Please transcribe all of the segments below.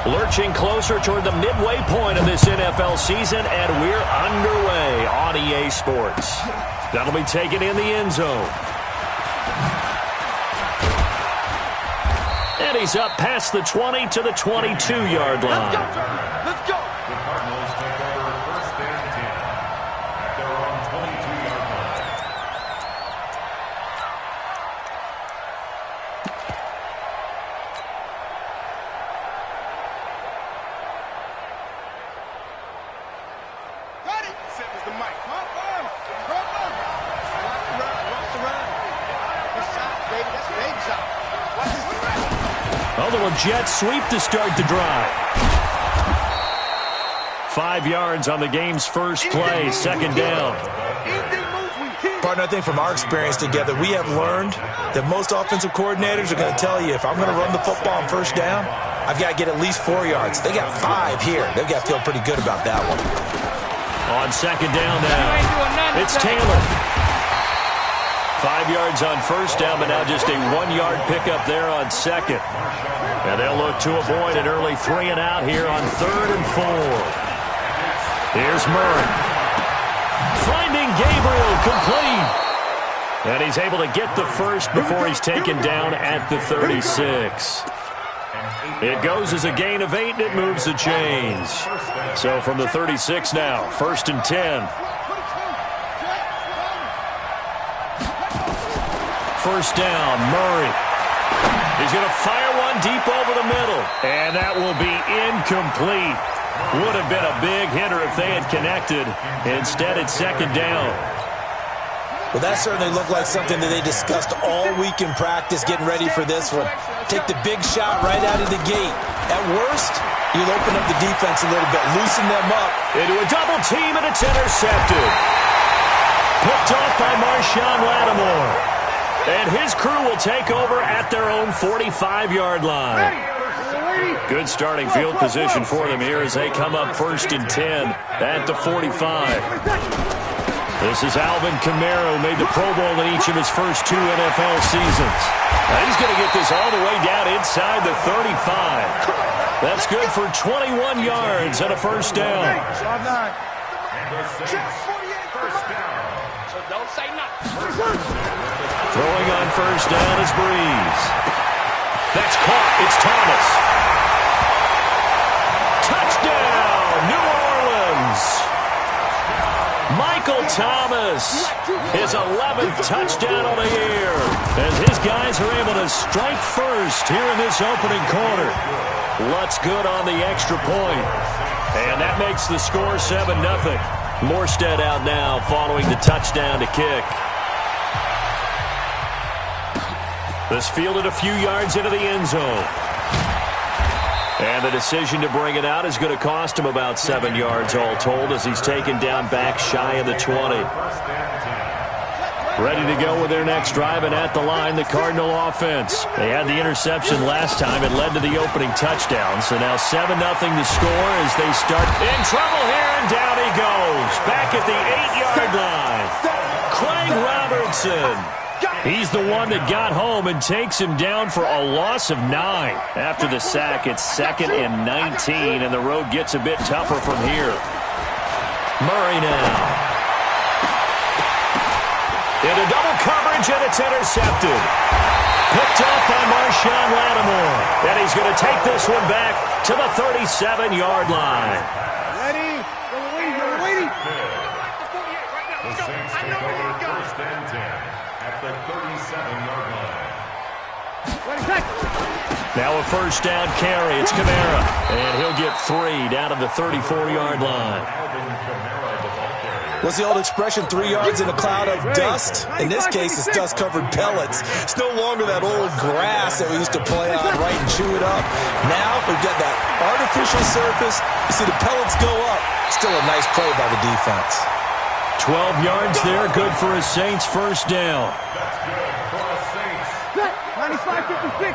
Lurching closer toward the midway point of this NFL season, and we're underway on EA Sports. That'll be taken in the end zone. And he's up past the 20 to the 22-yard line. Let's go. The Cardinals take over first and 10 at their own 22-yard line. Got it. Set was the mic. Come on. Watch the run. Good shot, baby. That's a baby shot. Watch this run. A little jet sweep to start the drive. 5 yards on the game's first play, second down. Partner, I think from our experience together, we have learned that most offensive coordinators are going to tell you, if I'm going to run the football on first down, I've got to get at least 4 yards. They got 5 here. They've got to feel pretty good about that one. On second down now, it's Taylor. 5 yards on first down, but now just a 1-yard pickup there on second. And they'll look to avoid an early 3 and out here on 3rd and 4. Here's Murray. Finding Gabriel, complete. And he's able to get the first before he's taken down at the 36. It goes as a gain of 8, and it moves the chains. So from the 36 now, 1st and 10. First down, Murray. He's going to fire one deep over the middle. And that will be incomplete. Would have been a big hitter if they had connected. Instead, it's second down. Well, that certainly looked like something that they discussed all week in practice, getting ready for this one. Take the big shot right out of the gate. At worst, you'll open up the defense a little bit, loosen them up. Into a double team, and it's intercepted. Picked off by Marshawn Lattimore. And his crew will take over at their own 45-yard line. Good starting field position for them here as they come up 1st and 10 at the 45. This is Alvin Kamara, who made the Pro Bowl in each of his first 2 NFL seasons. Now he's going to get this all the way down inside the 35. That's good for 21 yards and a first down. First down. So don't say nothing. Throwing on first down is Breeze. That's caught. It's Thomas. Touchdown, New Orleans. Michael Thomas, his 11th touchdown of the year, as his guys are able to strike first here in this opening quarter. Lutz good on the extra point, and that makes the score 7-0. Morstead out now following the touchdown to kick. This fielded a few yards into the end zone. And the decision to bring it out is going to cost him about 7 yards all told as he's taken down back shy of the 20. Ready to go with their next drive, and at the line, the Cardinal offense. They had the interception last time. It led to the opening touchdown. So now 7-0 to score as they start in trouble here, and down he goes. Back at the 8-yard line. Craig Robertson. He's the one that got home and takes him down for a loss of 9. After the sack, it's 2nd and 19, and the road gets a bit tougher from here. Murray now. Into double coverage, and it's intercepted. Picked off by Marshawn Lattimore. And he's going to take this one back to the 37-yard line. Ready? We're waiting. The Saints take over first and 10 at the 37-yard line. Now a first down carry. It's Kamara. And he'll get 3 down to the 34-yard line. What's the old expression, 3 yards in a cloud of dust? In this case, it's dust-covered pellets. It's no longer that old grass that we used to play on, right, and chew it up. Now we've got that artificial surface. You see the pellets go up. Still a nice play by the defense. 12 yards there, good for a Saints first down.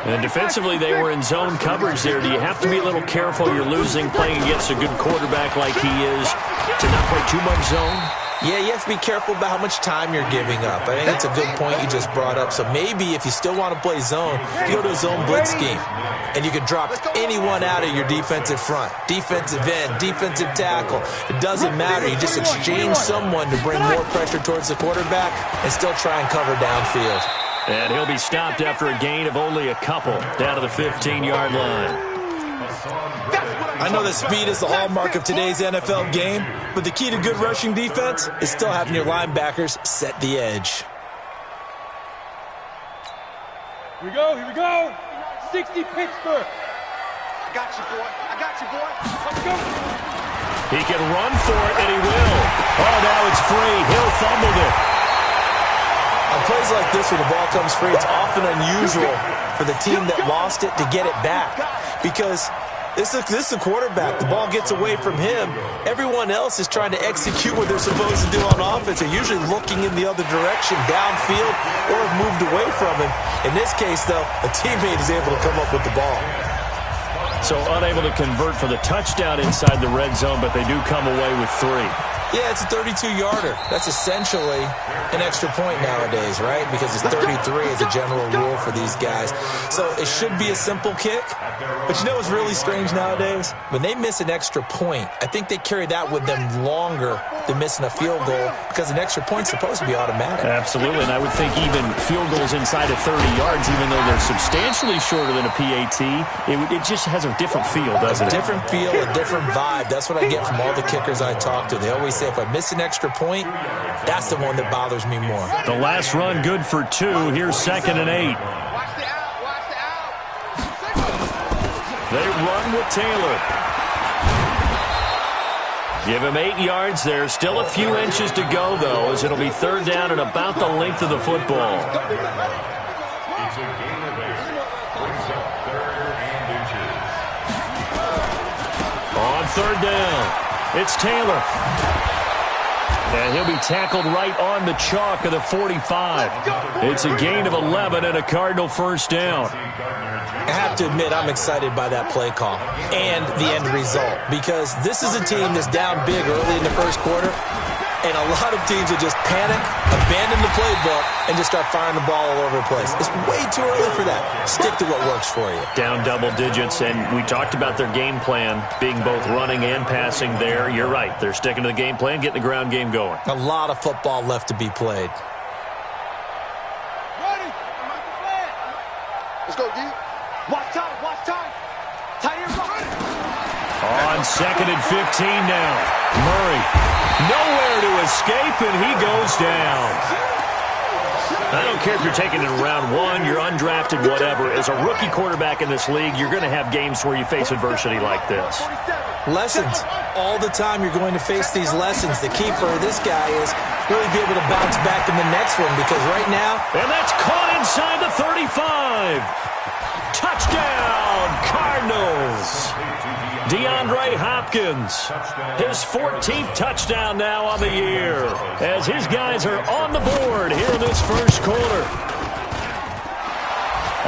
And defensively, they were in zone coverage there. Do you have to be a little careful? You're losing, playing against a good quarterback like he is, to not play too much zone? Yeah, you have to be careful about how much time you're giving up. I think it's a good point you just brought up. So maybe if you still want to play zone, you go to a zone blitz scheme. And you can drop anyone out of your defensive front. Defensive end, defensive tackle. It doesn't matter. You just exchange someone to bring more pressure towards the quarterback and still try and cover downfield. And he'll be stopped after a gain of only a couple down to the 15-yard line. I know that speed is the hallmark of today's NFL game, but the key to good rushing defense is still having your linebackers set the edge. Here we go, here we go. 60 Pittsburgh. I got you, boy. I got you, boy. Let's go. He can run for it, and he will. Oh, now it's free. He'll fumble it. On plays like this where the ball comes free, it's often unusual for the team that lost it to get it back because this is a quarterback. The ball gets away from him. Everyone else is trying to execute what they're supposed to do on offense. They're usually looking in the other direction, downfield, or have moved away from him. In this case, though, a teammate is able to come up with the ball. So unable to convert for the touchdown inside the red zone, but they do come away with 3. Yeah, it's a 32-yarder. That's essentially an extra point nowadays, right? Because it's 33 as a general rule for these guys. So it should be a simple kick. But you know what's really strange nowadays? When they miss an extra point, I think they carry that with them longer than missing a field goal because an extra point's supposed to be automatic. Absolutely, and I would think even field goals inside of 30 yards, even though they're substantially shorter than a PAT, it just has a different feel, doesn't it? A different feel, a different vibe. That's what I get from all the kickers I talk to. They always say, if I miss an extra point, that's the one that bothers me more. The last run good for 2. Here's 2nd and 8. Watch the out. Watch the out. They run with Taylor. Give him 8 yards there. Still a few inches to go, though, as it'll be 3rd down and about the length of the football. It's a gain of 8. Brings up 3rd and inches. On 3rd down, it's Taylor. And he'll be tackled right on the chalk of the 45. It's a gain of 11 and a Cardinal 1st down. I have to admit, I'm excited by that play call and the end result because this is a team that's down big early in the first quarter, and a lot of teams will just panic, abandon the playbook, and just start firing the ball all over the place. It's way too early for that. Stick to what works for you. Down double digits, and we talked about their game plan being both running and passing there. You're right. They're sticking to the game plan, getting the ground game going. A lot of football left to be played. Ready. Let's go, D. Watch time, watch time. Tight end run. On 2nd and 15 now. Murray, nowhere to escape, and he goes down. I don't care if you're taking it in round 1, you're undrafted, whatever. As a rookie quarterback in this league, you're going to have games where you face adversity like this. Lessons. All the time you're going to face these lessons. The key for this guy is really be able to bounce back in the next one because right now... And that's caught inside the 35. Touchdown, Cardinals. DeAndre Hopkins, his 14th touchdown now on the year as his guys are on the board here in this first quarter.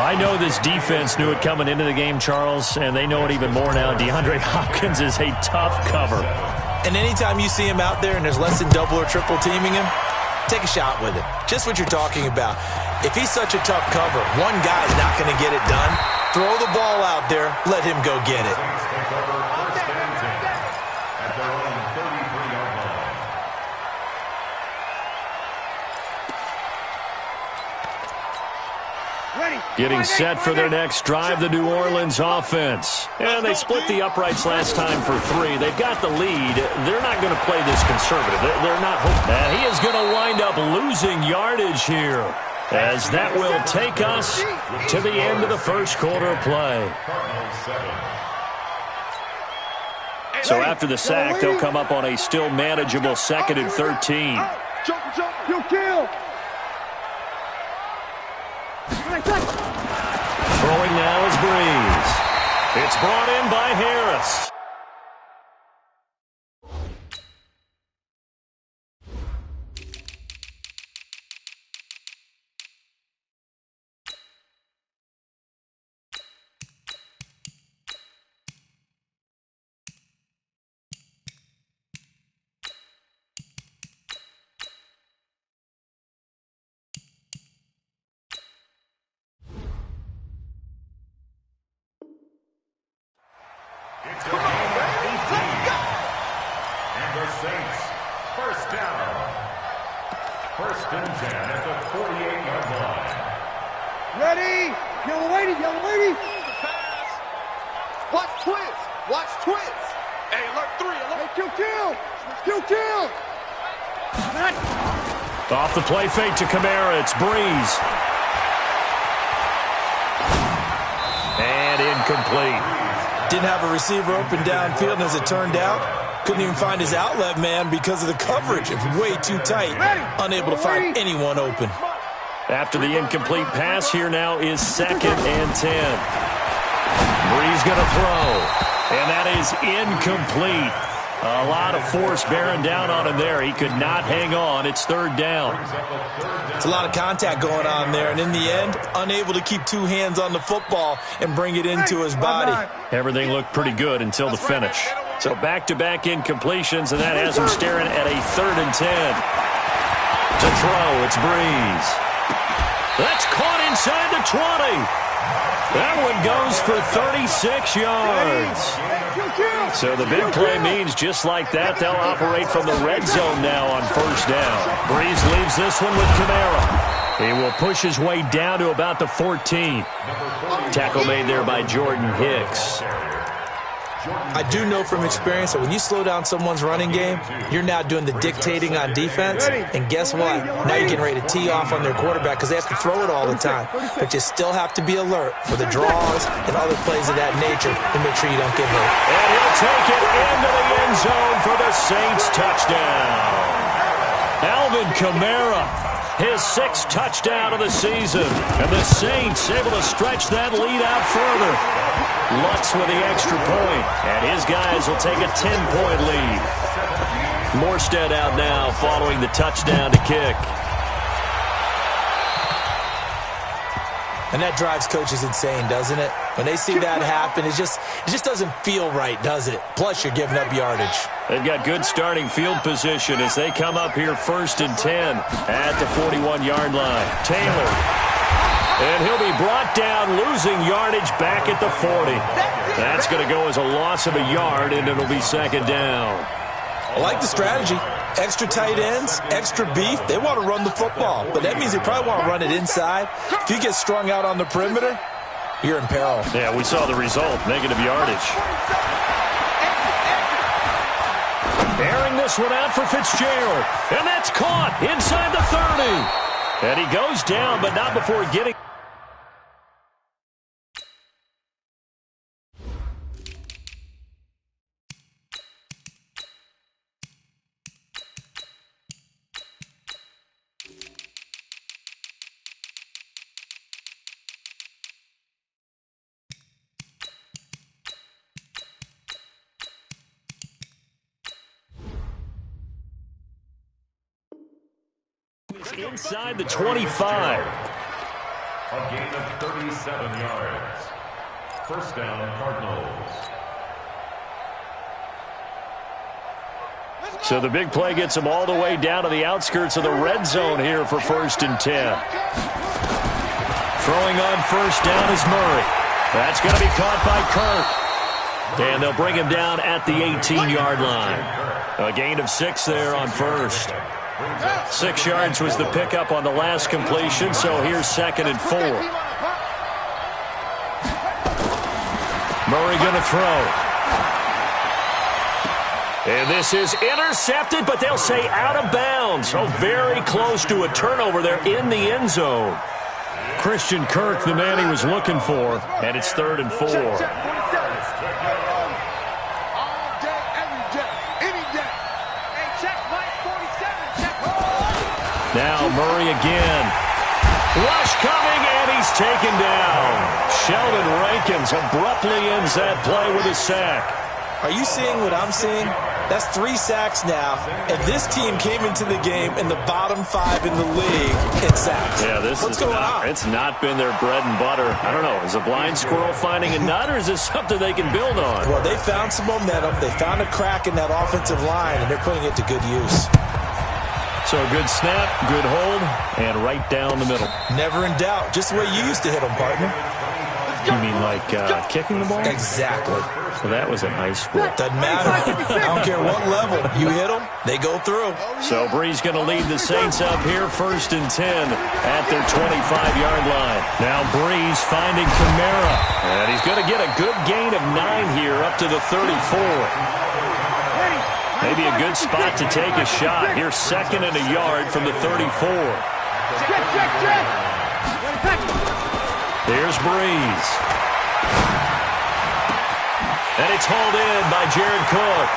I know this defense knew it coming into the game, Charles, and they know it even more now. DeAndre Hopkins is a tough cover. And anytime you see him out there and there's less than double or triple teaming him, take a shot with it. Just what you're talking about. If he's such a tough cover, one guy's not going to get it done. Throw the ball out there. Let him go get it. At their own 33-yard line. Ready. Getting set for their next drive, the New Orleans offense. And they split the uprights last time for 3. They've got the lead. They're not going to play this conservative. They're not hoping. And he is going to wind up losing yardage here, as that will take us to the end of the first quarter of play. So after the sack, they'll come up on a still manageable 2nd and 13. You kill. Throwing now is Breeze. It's brought in by Harris. It's a game of 18. And the Saints, first down. First and 10 at the 48-yard line. Ready? Yellow lady, yellow lady. Watch twins. Watch twins. Hey, alert 3. Alert. Hey, kill. Off the play fake to Kamara. It's Breeze. And incomplete. Didn't have a receiver open downfield, and as it turned out, couldn't even find his outlet man because of the coverage. It was way too tight. Unable to find anyone open. After the incomplete pass, here now is 2nd and 10. Breeze going to throw. And that is incomplete. A lot of force bearing down on him there. He could not hang on. It's 3rd down. It's a lot of contact going on there, and in the end, unable to keep 2 hands on the football and bring it into his body. Everything looked pretty good until the finish. So back-to-back incompletions, and that has him staring at a 3rd and 10. To throw, it's Breeze. That's caught inside the 20. That one goes for 36 yards. So the big play means just like that, they'll operate from the red zone now on 1st down. Breeze leaves this one with Kamara. He will push his way down to about the 14. Tackle made there by Jordan Hicks. I do know from experience that when you slow down someone's running game, you're now doing the dictating on defense. And guess what? Now you're getting ready to tee off on their quarterback because they have to throw it all the time. But you still have to be alert for the draws and other plays of that nature to make sure you don't get hurt. And he'll take it into the end zone for the Saints touchdown. Alvin Kamara, his 6th touchdown of the season. And the Saints able to stretch that lead out further. Lutz with the extra point, and his guys will take a 10-point lead. Morstead out now following the touchdown to kick. And that drives coaches insane, doesn't it? When they see that happen, it just doesn't feel right, does it? Plus, you're giving up yardage. They've got good starting field position as they come up here 1st and 10 at the 41-yard line. Taylor. And he'll be brought down, losing yardage back at the 40. That's going to go as a loss of a yard, and it'll be 2nd down. I like the strategy. Extra tight ends, extra beef. They want to run the football, but that means they probably want to run it inside. If you get strung out on the perimeter, you're in peril. Yeah, we saw the result, negative yardage. Airing this one out for Fitzgerald, and that's caught inside the 30. And he goes down, but not before getting... inside the 25. A gain of 37 yards. First down, Cardinals. So the big play gets them all the way down to the outskirts of the red zone here for 1st and 10. Throwing on 1st down is Murray. That's going to be caught by Kirk. And they'll bring him down at the 18-yard line. A gain of 6 there on 1st. 6 yards was the pickup on the last completion, so here's 2nd and 4. Murray going to throw. And this is intercepted, but they'll say out of bounds. So very close to a turnover there in the end zone. Christian Kirk, the man he was looking for, and it's 3rd and 4. Now Murray again. Rush coming, and he's taken down. Sheldon Rankins abruptly ends that play with a sack. Are you seeing what I'm seeing? That's 3 sacks now, and this team came into the game in the bottom 5 in the league in sacks. Yeah, What's going on? It's not been their bread and butter. I don't know. Is a blind squirrel finding a nut, or is this something they can build on? Well, they found some momentum. They found a crack in that offensive line, and they're putting it to good use. So a good snap, good hold, and right down the middle. Never in doubt. Just the way you used to hit them, partner. You mean like kicking the ball? Exactly. So that was in high school. Doesn't matter. I don't care what level. You hit them, they go through. So Brees going to lead the Saints up here, 1st and 10 at their 25-yard line. Now Brees finding Kamara. And he's going to get a good gain of 9 here up to the 34. Maybe a good spot to take a shot. Here, 2nd and a yard from the 34. Here's Brees. And it's hauled in by Jared Cook.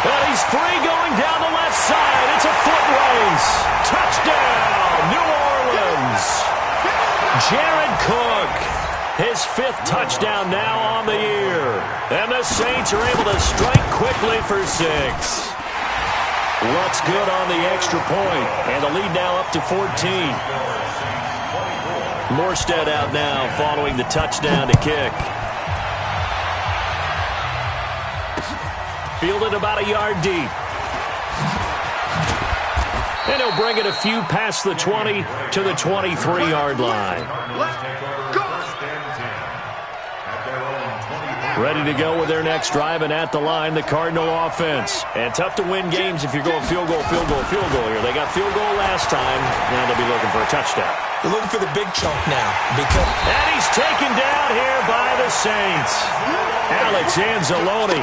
And he's free going down the left side. It's a foot race. Touchdown, New Orleans. Jared Cook, his 5th touchdown now on the year. And the Saints are able to strike quickly for 6. Looks good on the extra point. And the lead now up to 14. Morstead out now following the touchdown to kick. Fielded about a yard deep. And he'll bring it a few past the 20 to the 23-yard line. Ready to go with their next drive, and at the line, the Cardinal offense. And tough to win games if you're going field goal, field goal, field goal here. They got field goal last time. Now they'll be looking for a touchdown. They're looking for the big chunk now. And he's taken down here by the Saints. Alex Anzalone.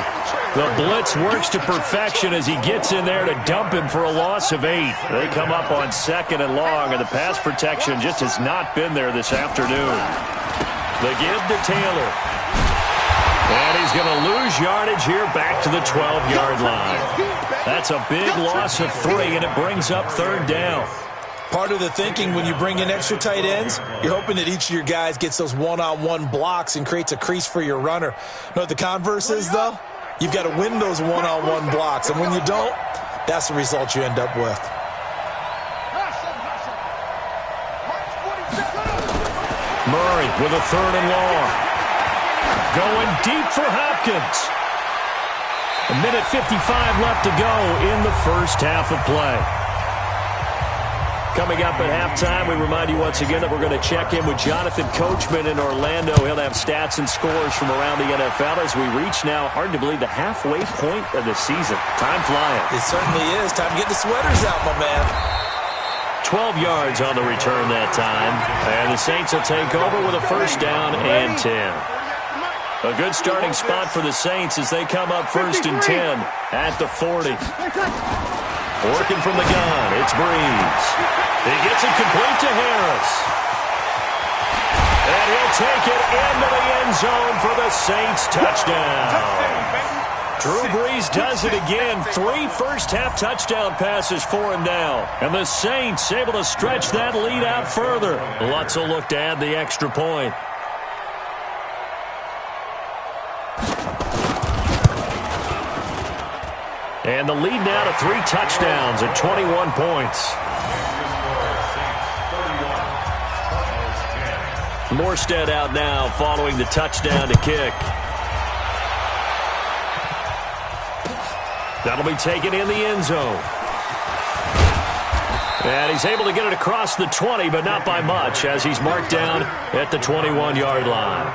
The blitz works to perfection as he gets in there to dump him for a loss of 8. They come up on 2nd and long, and the pass protection just has not been there this afternoon. The give to Taylor. And he's going to lose yardage here back to the 12-yard line. That's a big loss of 3, and it brings up 3rd down. Part of the thinking when you bring in extra tight ends, you're hoping that each of your guys gets those one-on-one blocks and creates a crease for your runner. You know what the converse is, though? You've got to win those one-on-one blocks, and when you don't, that's the result you end up with. Murray with a 3rd and long. Going deep for Hopkins. 1:55 left to go in the first half of play. Coming up at halftime, we remind you once again that we're going to check in with Jonathan Coachman in Orlando. He'll have stats and scores from around the NFL as we reach now, hard to believe, the halfway point of the season. Time flying. It certainly is. Time to get the sweaters out, my man. 12 yards on the return that time. And the Saints will take over with a 1st down and 10. A good starting spot for the Saints as they come up 1st and 10 at the 40. Working from the gun, it's Brees. He gets it complete to Harris. And he'll take it into the end zone for the Saints touchdown. Drew Brees does it again. 3 first-half touchdown passes for him now. And the Saints able to stretch that lead out further. Lutz will look to add the extra point. And the lead now to 3 touchdowns at 21 points. Morstead out now following the touchdown to kick. That'll be taken in the end zone. And he's able to get it across the 20, but not by much, as he's marked down at the 21-yard line.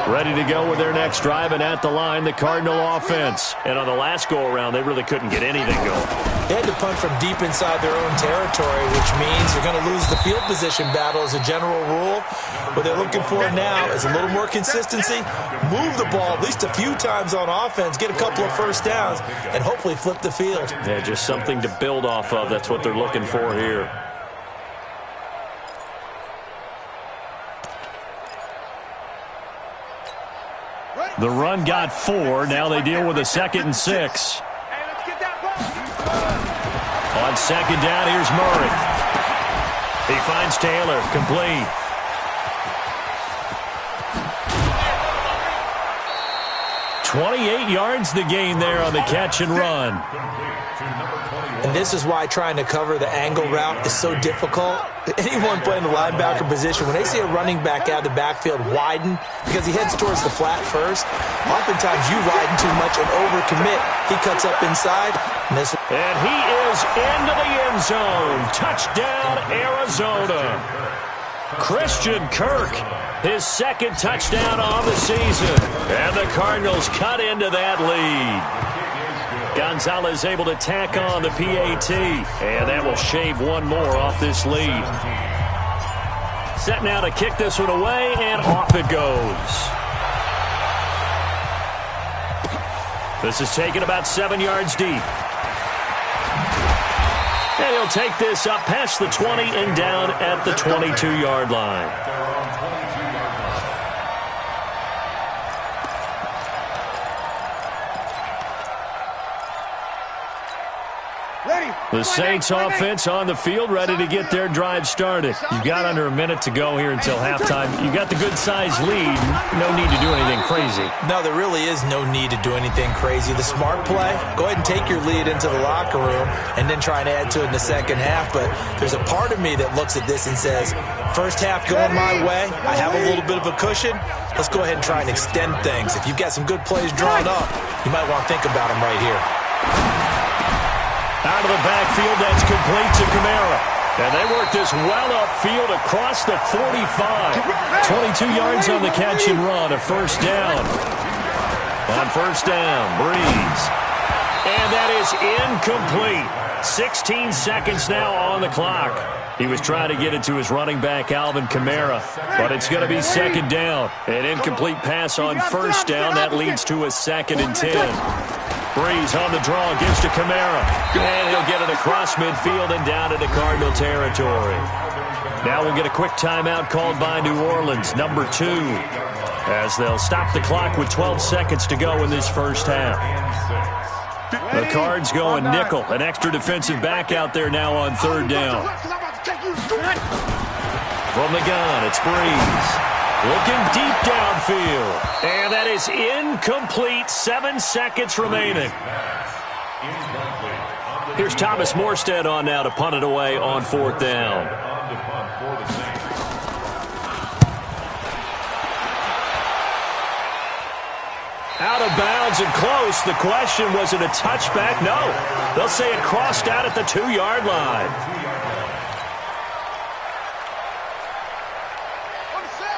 Ready to go with their next drive, and at the line, the Cardinal offense. And on the last go-around, they really couldn't get anything going. They had to punt from deep inside their own territory, which means they're going to lose the field position battle as a general rule. What they're looking for now is a little more consistency, move the ball at least a few times on offense, get a couple of first downs, and hopefully flip the field. Yeah, just something to build off of. That's what they're looking for here. The run got 4. Now they deal with a 2nd and 6. On 2nd down, here's Murray. He finds Taylor, complete. $28 yards the gain there on the catch and run. And this is why trying to cover the angle route is so difficult. Anyone playing the linebacker position, when they see a running back out of the backfield widen because he heads towards the flat first, oftentimes you widen too much and overcommit. He cuts up inside. And he is into the end zone. Touchdown, Arizona. Christian Kirk, his second touchdown on the season. And the Cardinals cut into that lead. Gonzalez able to tack on the PAT. And that will shave one more off this lead. Set now to kick this one away, and off it goes. This is taken about 7 yards deep. And he'll take this up past the 20 and down at the 22-yard line. The Saints offense on the field, ready to get their drive started. You've got under a minute to go here until halftime. You've got the good-sized lead. No need to do anything crazy. No, there really is no need to do anything crazy. The smart play, go ahead and take your lead into the locker room and then try and add to it in the second half. But there's a part of me that looks at this and says, first half going my way, I have a little bit of a cushion. Let's go ahead and try and extend things. If you've got some good plays drawn up, you might want to think about them right here. Out of the backfield, that's complete to Kamara. And they work this well upfield across the 45. 22 yards on the catch and run, a first down. On first down, Breeze. And that is incomplete. 16 seconds now on the clock. He was trying to get it to his running back, Alvin Kamara, but it's going to be second down. An incomplete pass on first down. That leads to a 2nd and 10. Breeze on the draw, gives to Kamara. And he'll get it across midfield and down into Cardinal territory. Now we'll get a quick timeout called by New Orleans, number 2, as they'll stop the clock with 12 seconds to go in this first half. The Cards going nickel, an extra defensive back out there now on third down. From the gun, it's Breeze. Looking deep downfield. And that is incomplete. 7 seconds remaining. Here's Thomas Morstead on now to punt it away on fourth down. Out of bounds and close. The question, was it a touchback? No. They'll say it crossed out at the 2-yard line.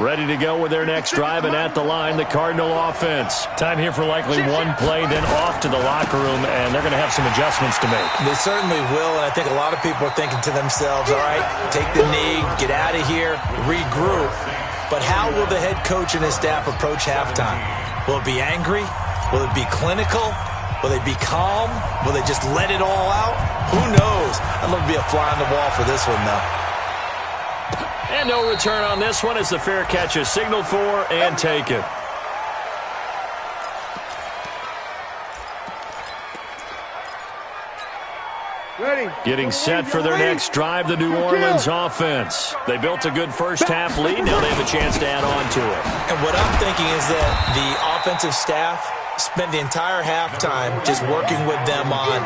Ready to go with their next drive, and at the line, the Cardinal offense. Time here for likely one play, then off to the locker room, and they're going to have some adjustments to make. They certainly will, and I think a lot of people are thinking to themselves, all right, take the knee, get out of here, regroup. But how will the head coach and his staff approach halftime? Will it be angry? Will it be clinical? Will they be calm? Will they just let it all out? Who knows? I'd love to be a fly on the wall for this one, though. And no return on this one as the fair catch is signaled for and taken. Getting set for their next drive, the New Orleans offense. They built a good first half lead. Now they have a chance to add on to it. And what I'm thinking is that the offensive staff spent the entire halftime just working with them on,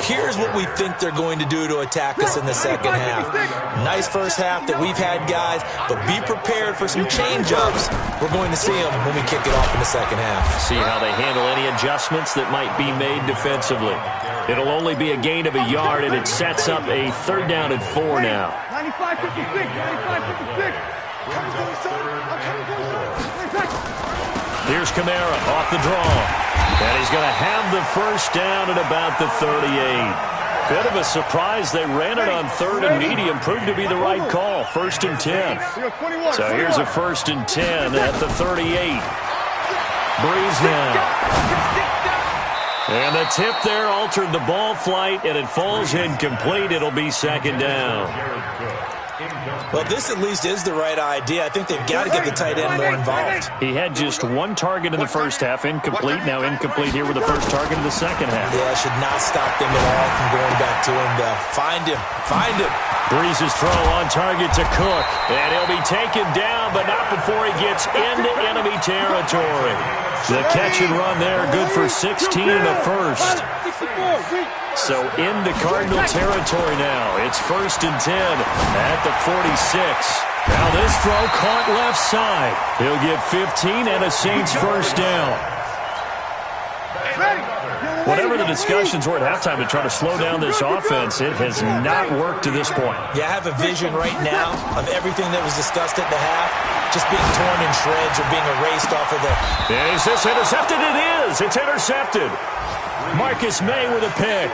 here's what we think they're going to do to attack us in the second half. Nice first half that we've had, guys, but be prepared for some change-ups. We're going to see them when we kick it off in the second half. See how they handle any adjustments that might be made defensively. It'll only be a gain of a yard, and it sets up a third down and 4 now. 95-56, 95-56. Here's Kamara off the draw. And he's going to have the first down at about the 38. Bit of a surprise. They ran it on 3rd and medium. Proved to be the right call. 1st and 10. So here's a 1st and 10 at the 38. Breeze now. And the tip there altered the ball flight, and it falls incomplete. It'll be second down. Well, this at least is the right idea. I think they've got to get the tight end more involved. He had just one target in the first half, incomplete. Now incomplete here with the first target in the second half. Yeah, should not stop them at all from going back to him, though. Find him. Find him. Breeze's throw on target to Cook. And he'll be taken down, but not before he gets into enemy territory. The catch and run there, good for 16 and a first. So into Cardinal territory now. It's 1st and 10 at the 46. Now this throw caught left side. He'll get 15 and a Saints first down. Whatever the discussions were at halftime to try to slow down this offense, it has not worked to this point. Yeah, I have a vision right now of everything that was discussed at the half just being torn in shreds or being erased off of the... Is this intercepted? It is. It's intercepted. Marcus May with a pick.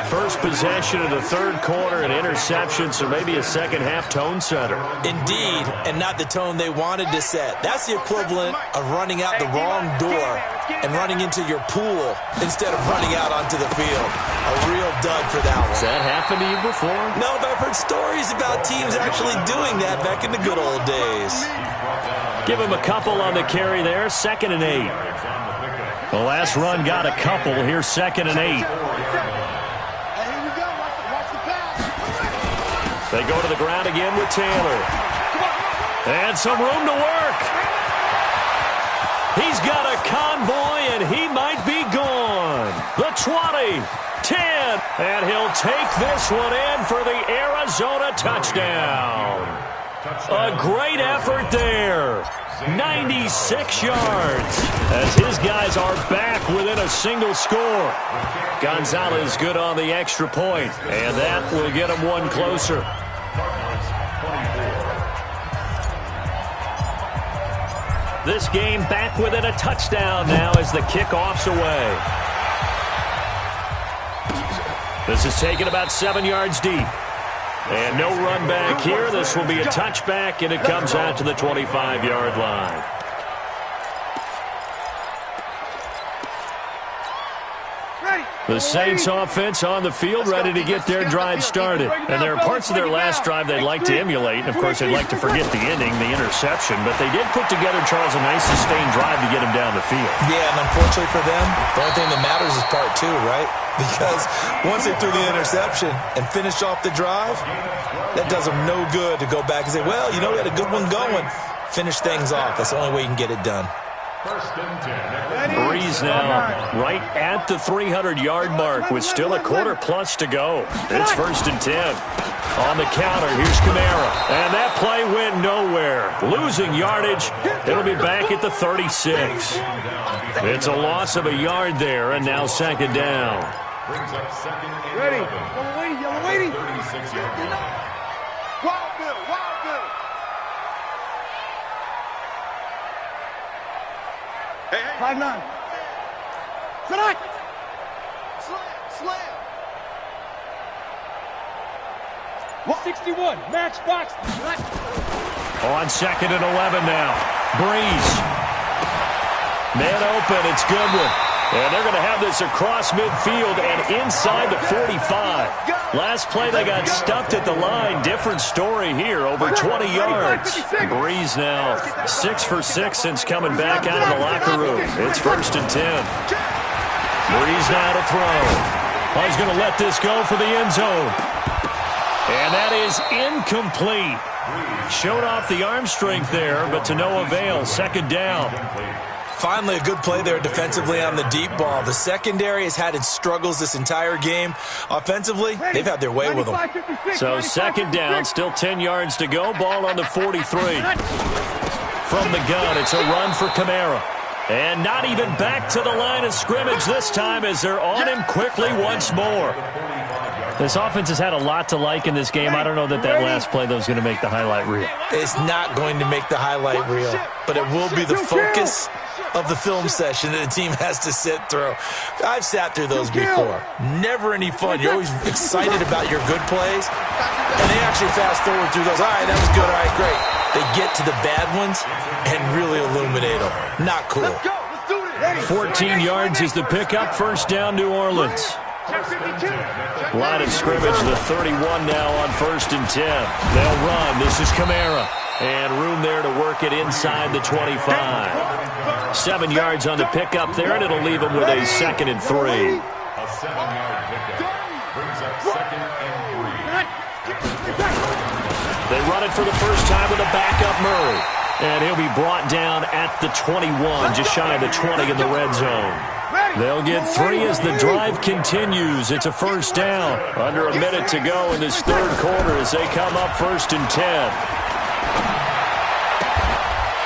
First possession of the third quarter, an interception, so maybe a second-half tone setter. Indeed, and not the tone they wanted to set. That's the equivalent of running out the wrong door and running into your pool instead of running out onto the field. A real dud for that one. Has that happened to you before? No, but I've heard stories about teams actually doing that back in the good old days. Give him a couple on the carry there, 2nd and 8. The last run got a couple. Here's 2nd and 8. They go to the ground again with Taylor. And some room to work. He's got a convoy, and he might be gone. The 20, 10, and he'll take this one in for the Arizona touchdown. A great effort there. 96 yards as his guys are back within a single score. Gonzalez good on the extra point, and that will get him one closer. This game back within a touchdown now as the kickoff's away. This is taken about 7 yards deep. And no run back here. This will be a touchback, and it comes out to the 25-yard line. The Saints offense on the field, ready to get their drive started. And there are parts of their last drive they'd like to emulate. And, of course, they'd like to forget the ending, the interception. But they did put together, Charles, a nice sustained drive to get him down the field. Yeah, and unfortunately for them, the only thing that matters is part 2, right? Because once they threw the interception and finished off the drive, that does them no good to go back and say, well, you know, we had a good one going. Finish things off. That's the only way you can get it done. Breeze now right at the 300-yard mark with still a quarter plus to go. It's 1st and 10. On the counter, here's Kamara. And that play went nowhere. Losing yardage. It'll be back at the 36. It's a loss of a yard there, and now 2nd down. Ready. Yellow lady. 36 yards. Wild Bill. Hey. 5-9. Select. Slam. 61. Matchbox. On 2nd and 11 now. Breeze. Man open. It's Goodwin. And they're going to have this across midfield and inside the 45. Last play, they got stuffed at the line. Different story here, over 20 yards. Breeze now 6 for 6 since coming back out of the locker room. It's 1st and 10. Breeze now to throw. He's going to let this go for the end zone. And that is incomplete. Showed off the arm strength there, but to no avail. 2nd down. Finally, a good play there defensively on the deep ball. The secondary has had its struggles this entire game. Offensively, they've had their way with them. So 2nd down, still 10 yards to go. Ball on the 43. From the gun, it's a run for Kamara. And not even back to the line of scrimmage this time as they're on him quickly once more. This offense has had a lot to like in this game. I don't know that last play, though, is going to make the highlight reel. It's not going to make the highlight reel, but it will be the focus of the film session that the team has to sit through. I've sat through those before. Never any fun. You're always excited about your good plays, and they actually fast forward through those. All right, that was good. All right, great. They get to the bad ones and really illuminate them. Not cool. 14 yards is the pickup. 1st down, New Orleans. Line of scrimmage, the 31 now on 1st and 10. They'll run. This is Kamara. And room there to work it inside the 25. 7 yards on the pickup there, and it'll leave them with a 2nd and 3. A 7-yard pickup brings up 2nd and 3. They run it for the first time with a backup Murray. And he'll be brought down at the 21, just shy of the 20 in the red zone. They'll get 3 as the drive continues. It's a 1st down. Under a minute to go in this 3rd quarter as they come up 1st and 10.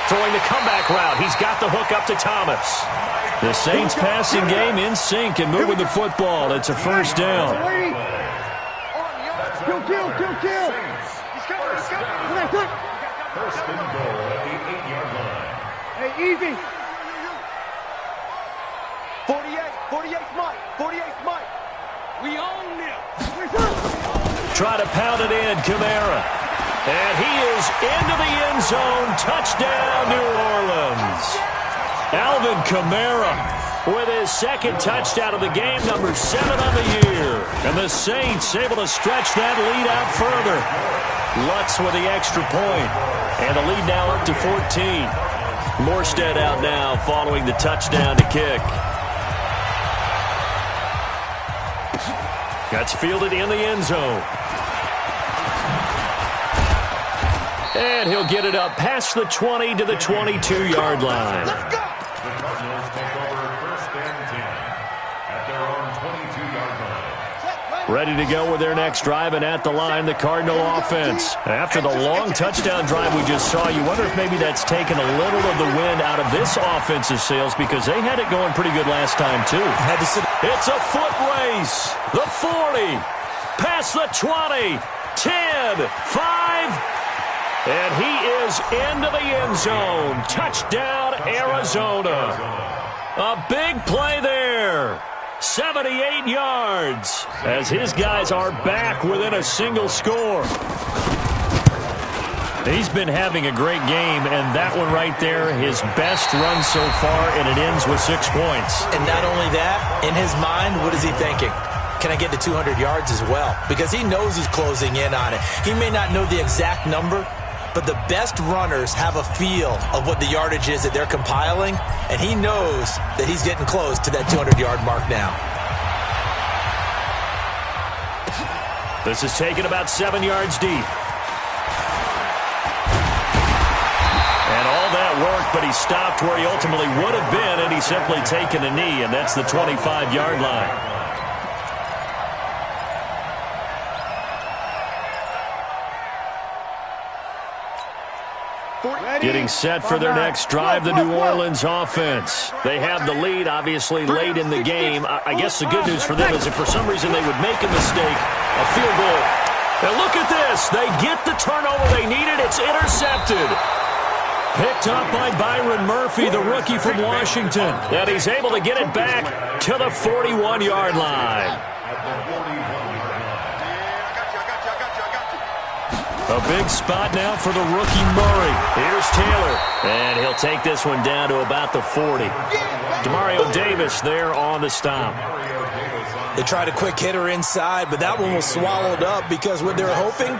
Throwing the comeback route. He's got the hook up to Thomas. The Saints passing game in sync and moving the football. It's a first down. Kill. First and goal at the 8-yard line. Hey, easy. 48 Mike. We own them. Try to pound it in, Kamara. And he is into the end zone. Touchdown, New Orleans. Alvin Kamara with his second touchdown of the game, number 7 on the year. And the Saints able to stretch that lead out further. Lutz with the extra point. And the lead now up to 14. Morstead out now following the touchdown to kick. That's fielded in the end zone. And he'll get it up past the 20 to the 22-yard line. Let's go. The Cardinals take over first and 10 at their own 22-yard line. Ready to go with their next drive, and at the line, the Cardinal offense. After the long touchdown drive we just saw, you wonder if maybe that's taken a little of the wind out of this offense's sails because they had it going pretty good last time, too. It's a foot race. The 40, past the 20, 10, 5, and he is into the end zone. Touchdown, Arizona. A big play there. 78 yards as his guys are back within a single score. He's been having a great game, and that one right there, his best run so far, and it ends with 6 points. And not only that, in his mind, what is he thinking? Can I get to 200 yards as well? Because he knows he's closing in on it. He may not know the exact number, but the best runners have a feel of what the yardage is that they're compiling, and he knows that he's getting close to that 200-yard mark now. This is taken about 7 yards deep. And all that work, but he stopped where he ultimately would have been, and he's simply taken a knee, and that's the 25-yard line. Getting set for their next drive, the New Orleans offense. They have the lead, obviously, late in the game. I guess the good news for them is if for some reason they would make a mistake, a field goal. And look at this. They get the turnover they needed. It's intercepted. Picked up by Byron Murphy, the rookie from Washington. And he's able to get it back to the 41-yard line. A big spot now for the rookie Murray. Here's Taylor. And he'll take this one down to about the 40. Demario Davis there on the stop. They tried a quick hitter inside, but that one was swallowed up because what they're hoping,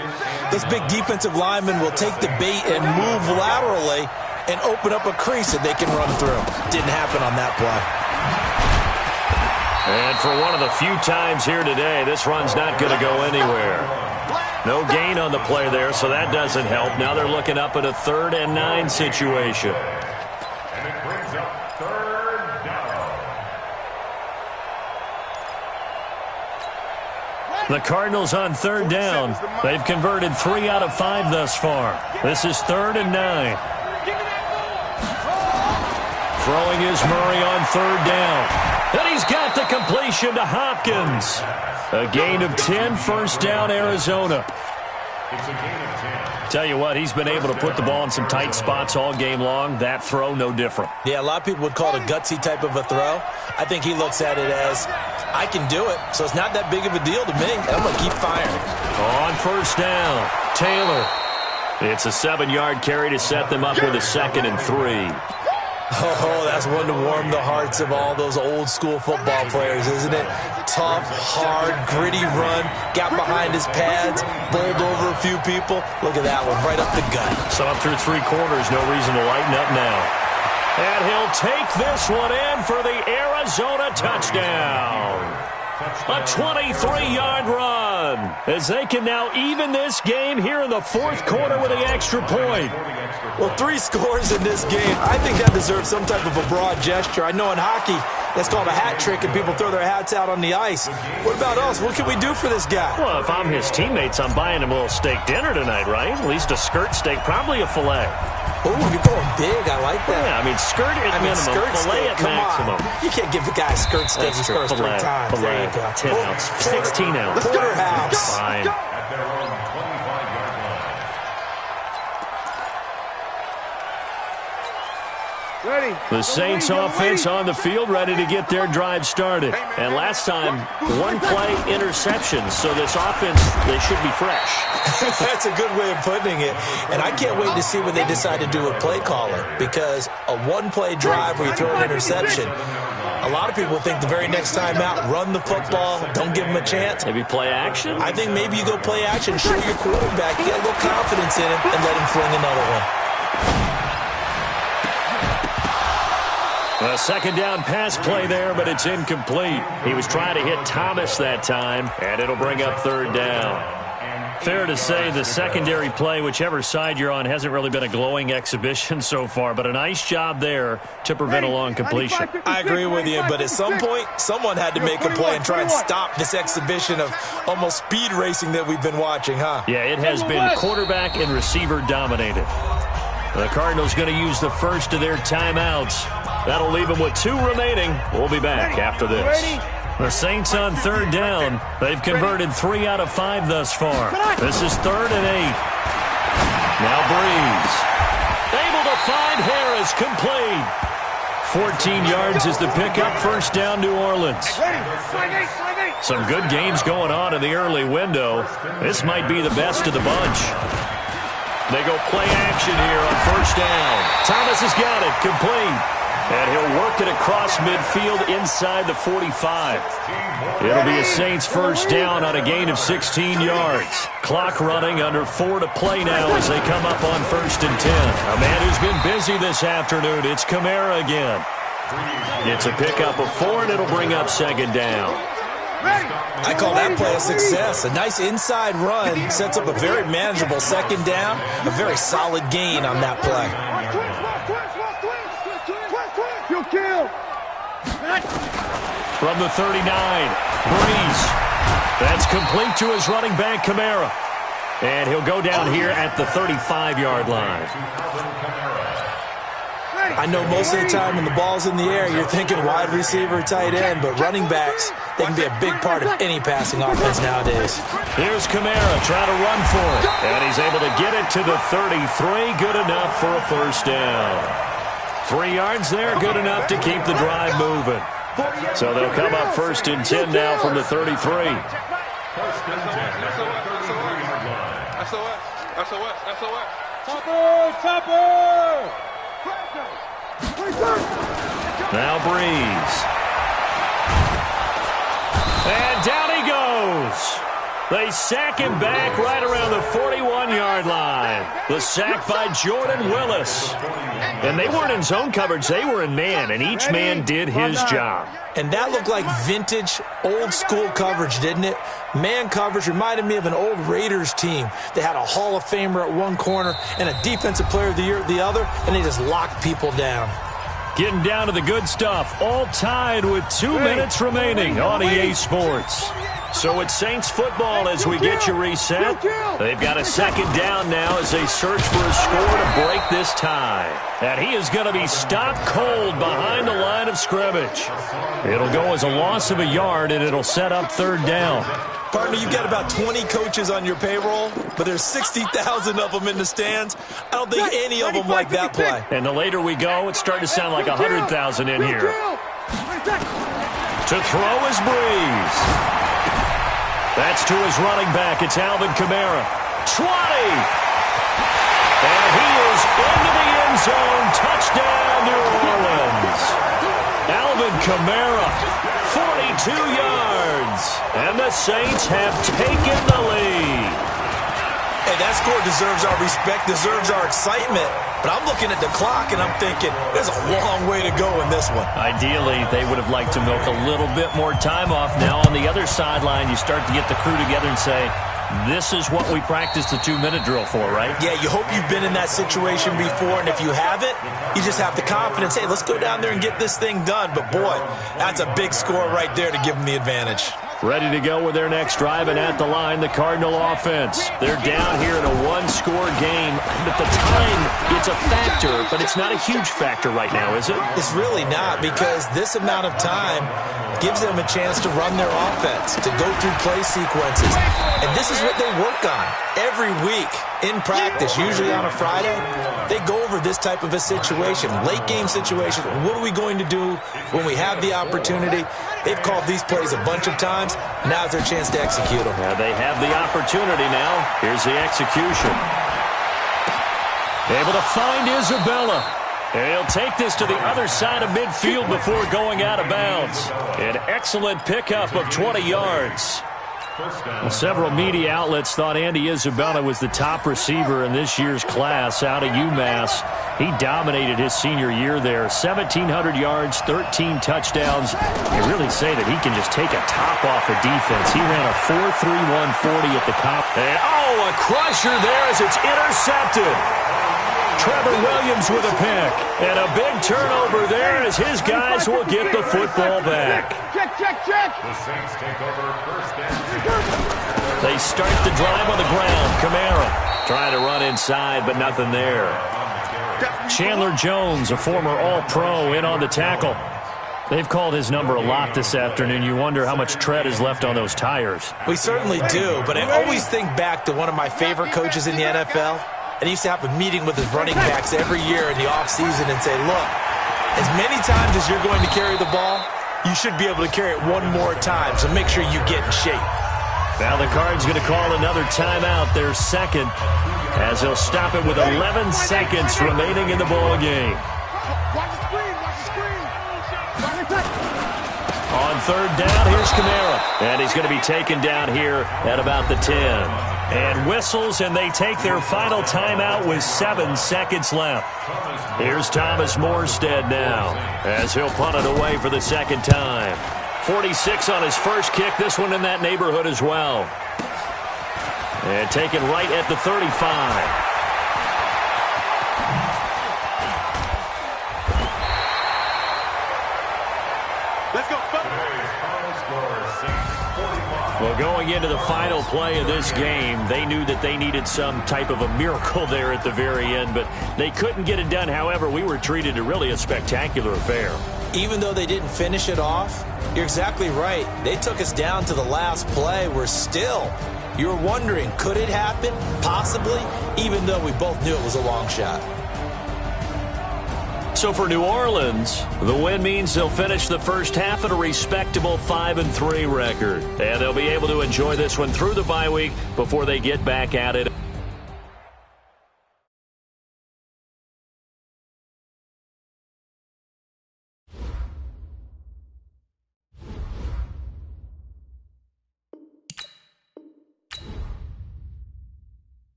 this big defensive lineman will take the bait and move laterally and open up a crease that they can run through. Didn't happen on that play. And for one of the few times here today, this run's not going to go anywhere. No gain on the play there, so that doesn't help. Now they're looking up at a 3rd and 9 situation. And it brings up 3rd down. The Cardinals on 3rd down. They've converted 3 out of 5 thus far. This is 3rd and 9. Throwing is Murray on 3rd down. And he's got the completion to Hopkins. A gain of 10, first down, Arizona. It's a gain of 10. Tell you what, he's been able to put the ball in some tight spots all game long. That throw, no different. Yeah, a lot of people would call it a gutsy type of a throw. I think he looks at it as, I can do it, so it's not that big of a deal to me. I'm going to keep firing. On first down, Taylor. It's a 7-yard carry to set them up with a 2nd and 3. Oh, that's one to warm the hearts of all those old school football players, isn't it? Tough, hard, gritty run, got behind his pads, bowled over a few people. Look at that one, right up the gut. So up through 3 quarters, no reason to lighten up now. And he'll take this one in for the Arizona touchdown. A 23-yard run as they can now even this game here in the 4th quarter with the extra point. Well, 3 scores in this game. I think that deserves some type of a broad gesture. I know in hockey, that's called a hat trick, and people throw their hats out on the ice. What about us? What can we do for this guy? Well, if I'm his teammates, I'm buying him a little steak dinner tonight, right? At least a skirt steak, probably a filet. Oh, you're going big. I like that. Yeah, I mean, skirt at minimum, fillet at maximum. You can't give the guy a skirt steak he scores 3 times. There you go. 10 ounce, 16 ounce. Porterhouse. Fine. At their own 25-yard line. Ready. The Saints offense on the field, ready to get their drive started. And last time, 1 play interception, so this offense, they should be fresh. That's a good way of putting it. And I can't wait to see what they decide to do with play calling, because a 1-play drive where you throw an interception, a lot of people think the very next time out, run the football, don't give them a chance. Maybe play action? I think maybe you go play action, show your quarterback, get a little confidence in him, and let him fling another one. A second down pass play there, but it's incomplete. He was trying to hit Thomas that time, and it'll bring up 3rd down. Fair to say the secondary play, whichever side you're on, hasn't really been a glowing exhibition so far, but a nice job there to prevent a long completion. I agree with you, but at some point, someone had to make a play and try and stop this exhibition of almost speed racing that we've been watching, huh? Yeah, it has been quarterback and receiver dominated. The Cardinals going to use the first of their timeouts. That'll leave them with 2 remaining. We'll be back after this. The Saints on 3rd down. They've converted 3 out of 5 thus far. This is 3rd and 8. Now Breeze. Able to find Harris, complete. 14 yards is the pickup, 1st down New Orleans. Some good games going on in the early window. This might be the best of the bunch. They go play action here on 1st down. Thomas has got it, complete. And he'll work it across midfield inside the 45. It'll be a Saints 1st down on a gain of 16 yards. Clock running, under 4 to play now as they come up on 1st and 10. A man who's been busy this afternoon, it's Kamara again. It's a pickup of 4, and it'll bring up 2nd down. I call that play a success. A nice inside run sets up a very manageable 2nd down. A very solid gain on that play. From the 39, Breeze. That's complete to his running back, Kamara. And he'll go down here at the 35-yard line. I know most of the time when the ball's in the air, you're thinking wide receiver, tight end, but running backs, they can be a big part of any passing offense nowadays. Here's Kamara trying to run for it. And he's able to get it to the 33. Good enough for a 1st down. 3 yards there, good enough to keep the drive moving. So they'll come up 1st and 10 now from the 33. Topper! Now Breeze. And down he goes. They sack him back right around the 41-yard line. The sack by Jordan Willis. And they weren't in zone coverage. They were in man, and each man did his job. And that looked like vintage, old-school coverage, didn't it? Man coverage reminded me of an old Raiders team. They had a Hall of Famer at one corner and a Defensive Player of the Year at the other, and they just locked people down. Getting down to the good stuff. All tied with 2 minutes remaining on EA Sports. So it's Saints football as we get you reset. They've got a 2nd down now as they search for a score to break this tie. And he is going to be stopped cold behind the line of scrimmage. It'll go as a loss of a yard, and it'll set up 3rd down. Partner, you've got about 20 coaches on your payroll, but there's 60,000 of them in the stands. I don't think any of them like that play. And the later we go, it's starting to sound like 100,000 in here. To throw is Breeze. That's to his running back. It's Alvin Kamara. 20! And he is into the end zone. Touchdown, New Orleans. Alvin Kamara, 42 yards. And the Saints have taken the lead. Hey, that score deserves our respect, deserves our excitement. But I'm looking at the clock, and I'm thinking, there's a long way to go in this one. Ideally, they would have liked to milk a little bit more time off. Now, on the other sideline, you start to get the crew together and say, this is what we practiced the 2-minute drill for, right? Yeah, you hope you've been in that situation before, and if you haven't, you just have the confidence, hey, let's go down there and get this thing done. But, boy, that's a big score right there to give them the advantage. Ready to go with their next drive, and at the line, the Cardinal offense. They're down here in a one-score game, but the time, it's a factor, but it's not a huge factor right now, is it? It's really not, because this amount of time gives them a chance to run their offense, to go through play sequences. And this is what they work on every week in practice, usually on a Friday. They go over this type of a situation, late game situation. What are we going to do when we have the opportunity? They've called these plays a bunch of times. Now's their chance to execute them. They have the opportunity now. Here's the execution. Able to find Isabella. And he'll take this to the other side of midfield before going out of bounds. An excellent pickup of 20 yards. Well, several media outlets thought Andy Isabella was the top receiver in this year's class out of UMass. He dominated his senior year there. 1,700 yards, 13 touchdowns. They really say that he can just take a top off of defense. He ran a 4.31 40 at the top. And, a crusher there as it's intercepted. Trevor Williams with a pick. And a big turnover there as his guys will get the football back. Check. The Saints take over first down. They start the drive on the ground. Kamara trying to run inside, but nothing there. Chandler Jones, a former All-Pro, in on the tackle. They've called his number a lot this afternoon. You wonder how much tread is left on those tires. We certainly do, but I always think back to one of my favorite coaches in the NFL. And he used to have a meeting with his running backs every year in the offseason and say, look, as many times as you're going to carry the ball, you should be able to carry it one more time, so make sure you get in shape. Now the Cards going to call another timeout, their second, as he'll stop it with 11 seconds remaining in the ball game. Watch the screen. On third down, here's Kamara. And he's going to be taken down here at about the 10. And whistles, and they take their final timeout with 7 seconds left. Here's Thomas Morstead now, as he'll punt it away for the second time. 46 on his first kick, this one in that neighborhood as well. And taken right at the 35. Well, going into the final play of this game, they knew that they needed some type of a miracle there at the very end, but they couldn't get it done. However, we were treated to really a spectacular affair. Even though they didn't finish it off, you're exactly right. They took us down to the last play. We're still, you're wondering, could it happen? Possibly, even though we both knew it was a long shot. So for New Orleans, the win means they'll finish the first half at a respectable 5-3 record. And they'll be able to enjoy this one through the bye week before they get back at it.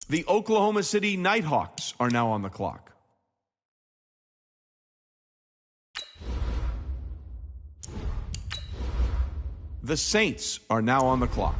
The Oklahoma City Nighthawks are now on the clock. The Saints are now on the clock.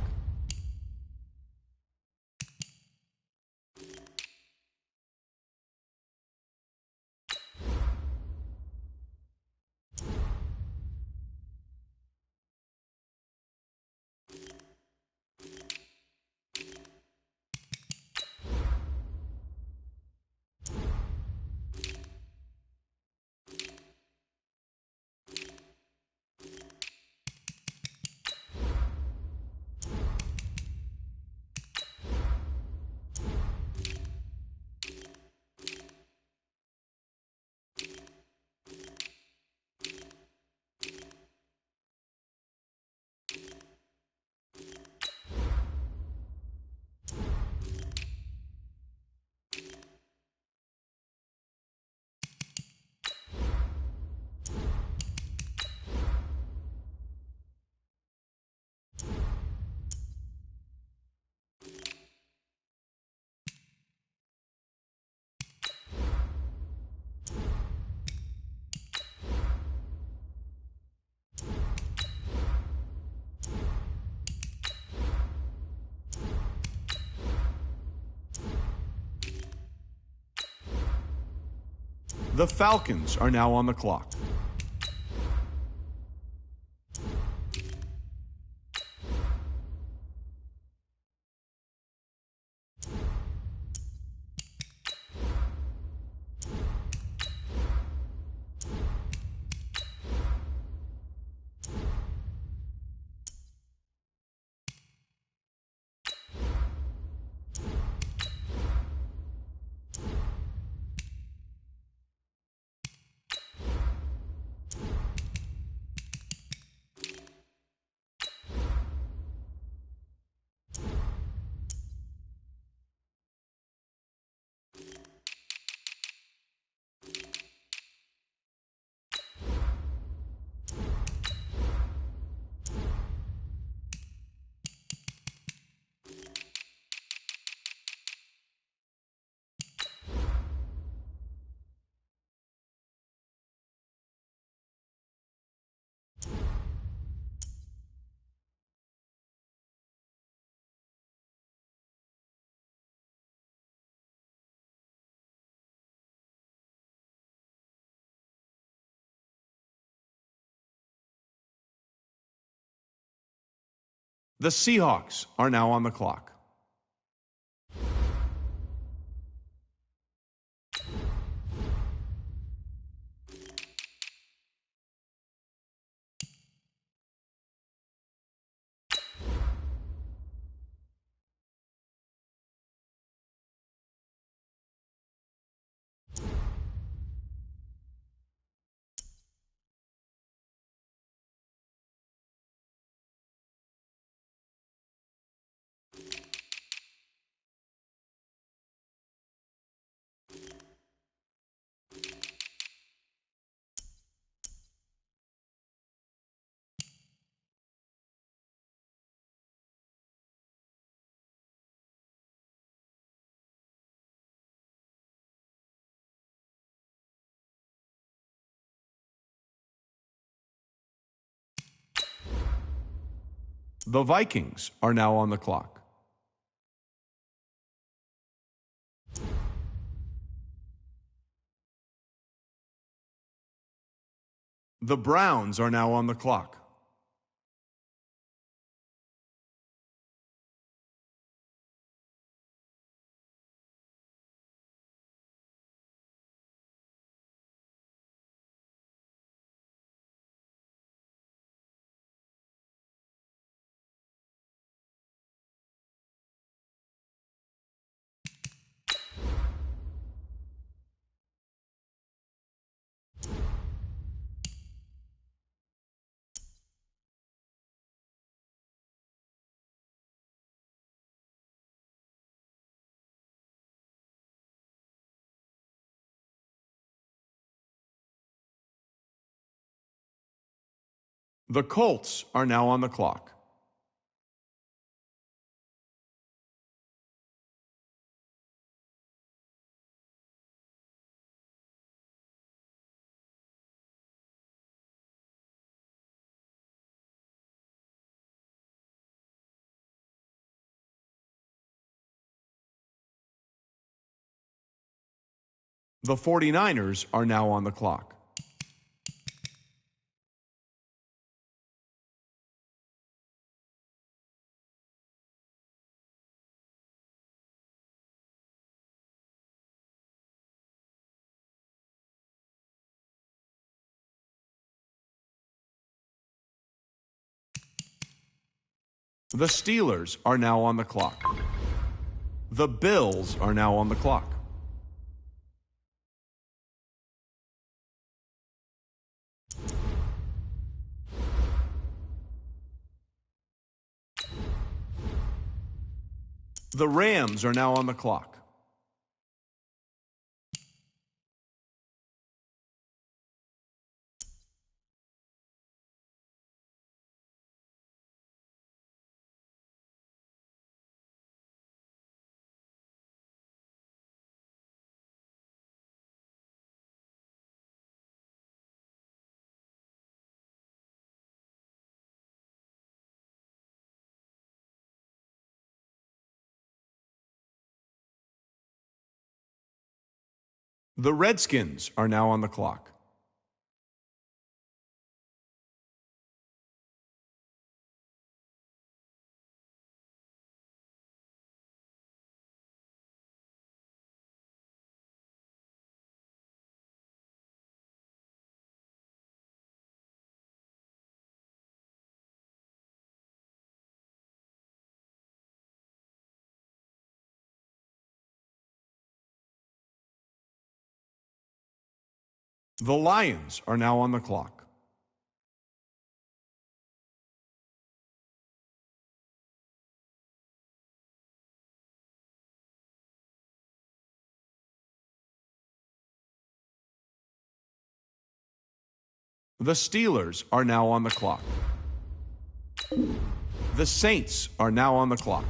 The Falcons are now on the clock. The Seahawks are now on the clock. The Vikings are now on the clock. The Browns are now on the clock. The Colts are now on the clock. The 49ers are now on the clock. The Steelers are now on the clock. The Bills are now on the clock. The Rams are now on the clock. The Redskins are now on the clock. The Lions are now on the clock. The Steelers are now on the clock. The Saints are now on the clock.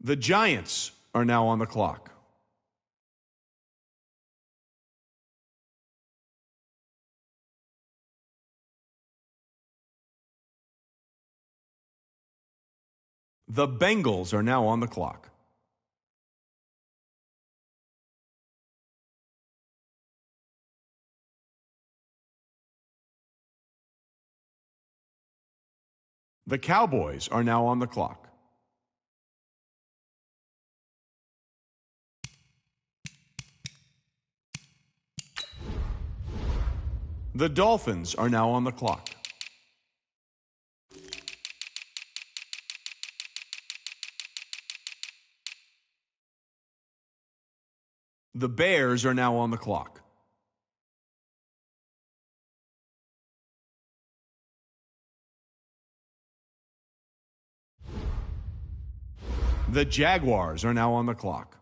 The Giants are now on the clock. The Bengals are now on the clock. The Cowboys are now on the clock. The Dolphins are now on the clock. The Bears are now on the clock. The Jaguars are now on the clock.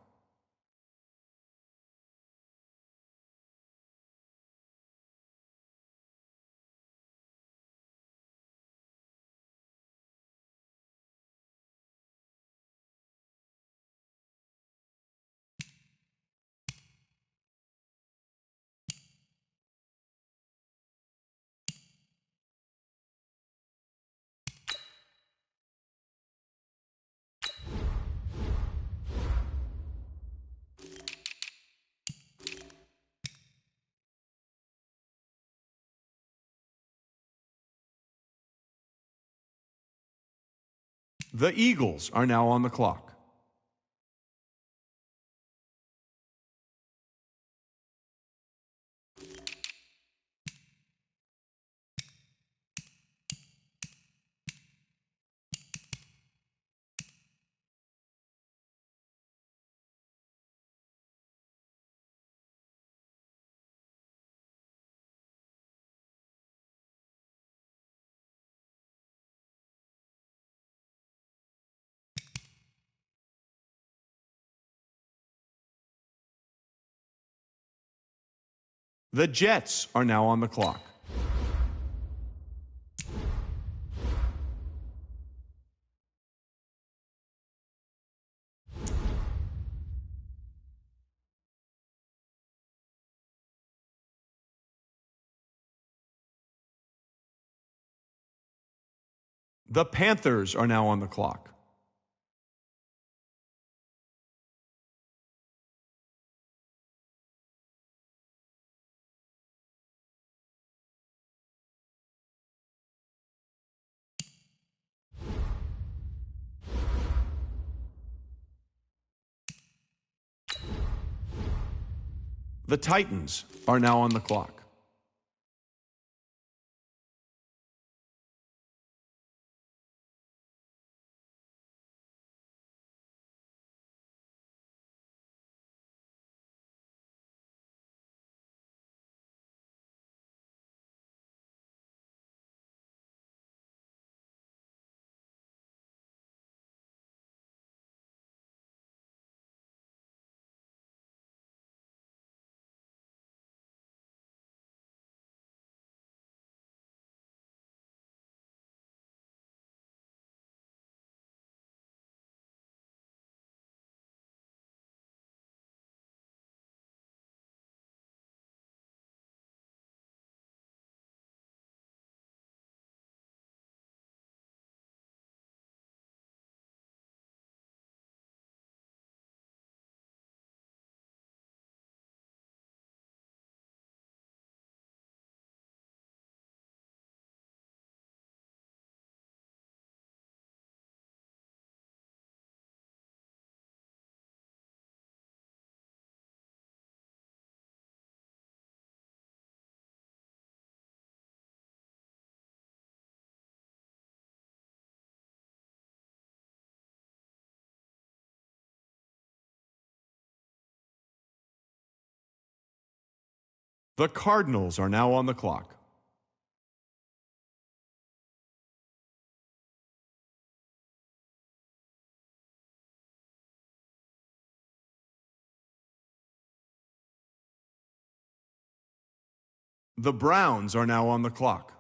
The Eagles are now on the clock. The Jets are now on the clock. The Panthers are now on the clock. The Titans are now on the clock. The Cardinals are now on the clock. The Browns are now on the clock.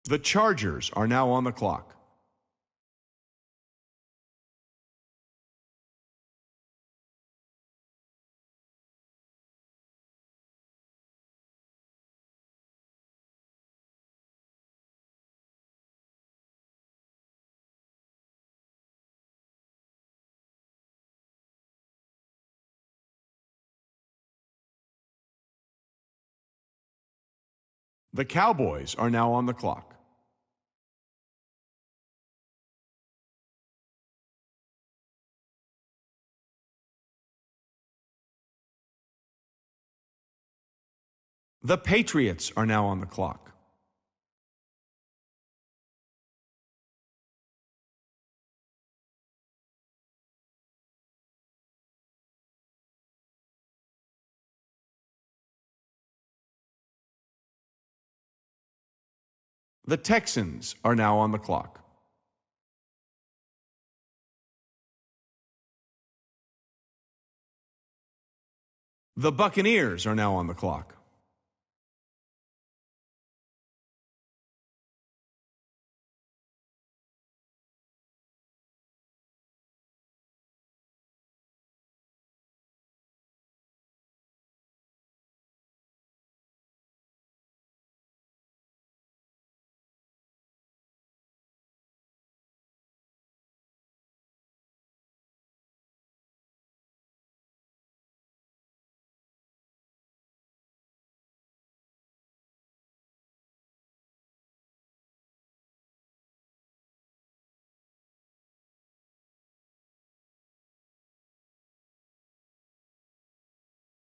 The Chargers are now on the clock. The Cowboys are now on the clock. The Patriots are now on the clock. The Texans are now on the clock. The Buccaneers are now on the clock.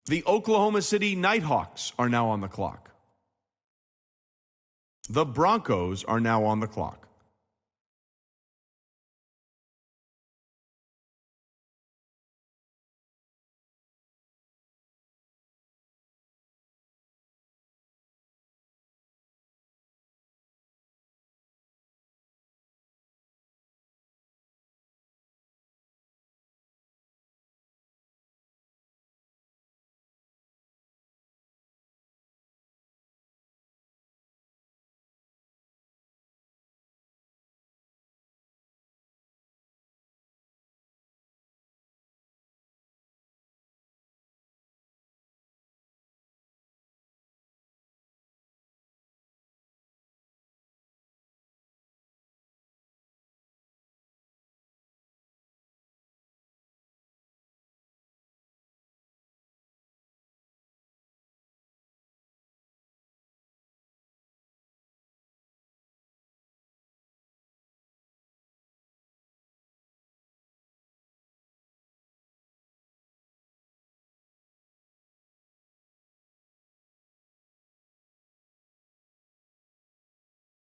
The Oklahoma City Nighthawks are now on the clock. The Broncos are now on the clock.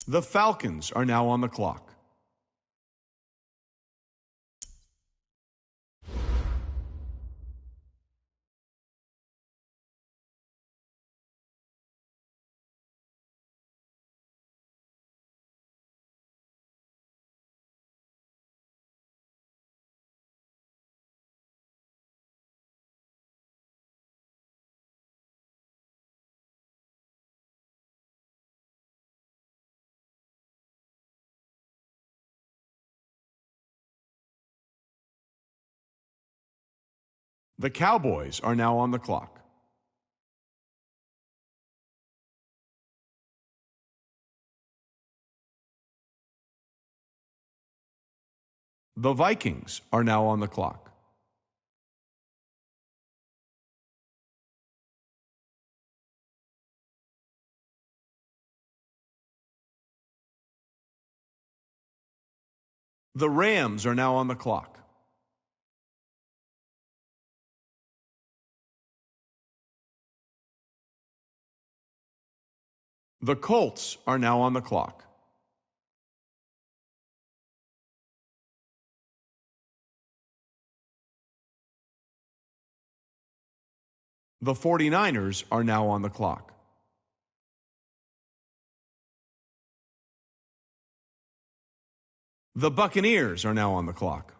The Falcons are now on the clock. The Cowboys are now on the clock. The Vikings are now on the clock. The Rams are now on the clock. The Colts are now on the clock. The 49ers are now on the clock. The Buccaneers are now on the clock.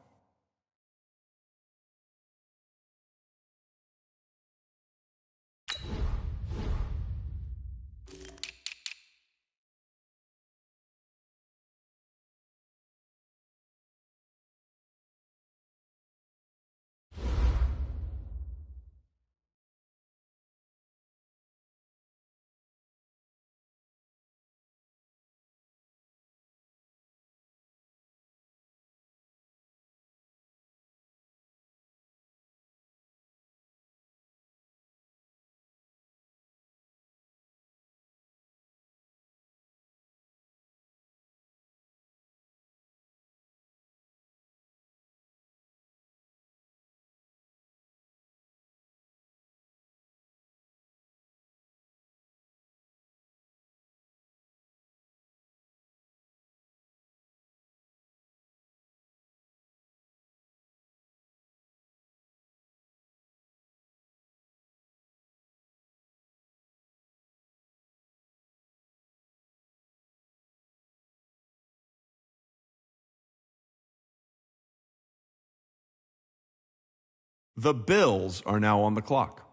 The Bills are now on the clock.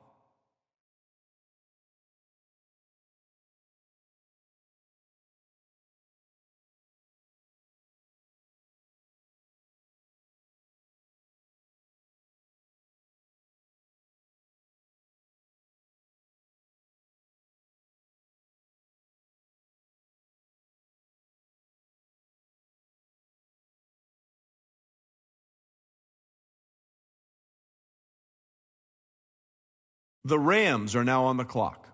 The Rams are now on the clock.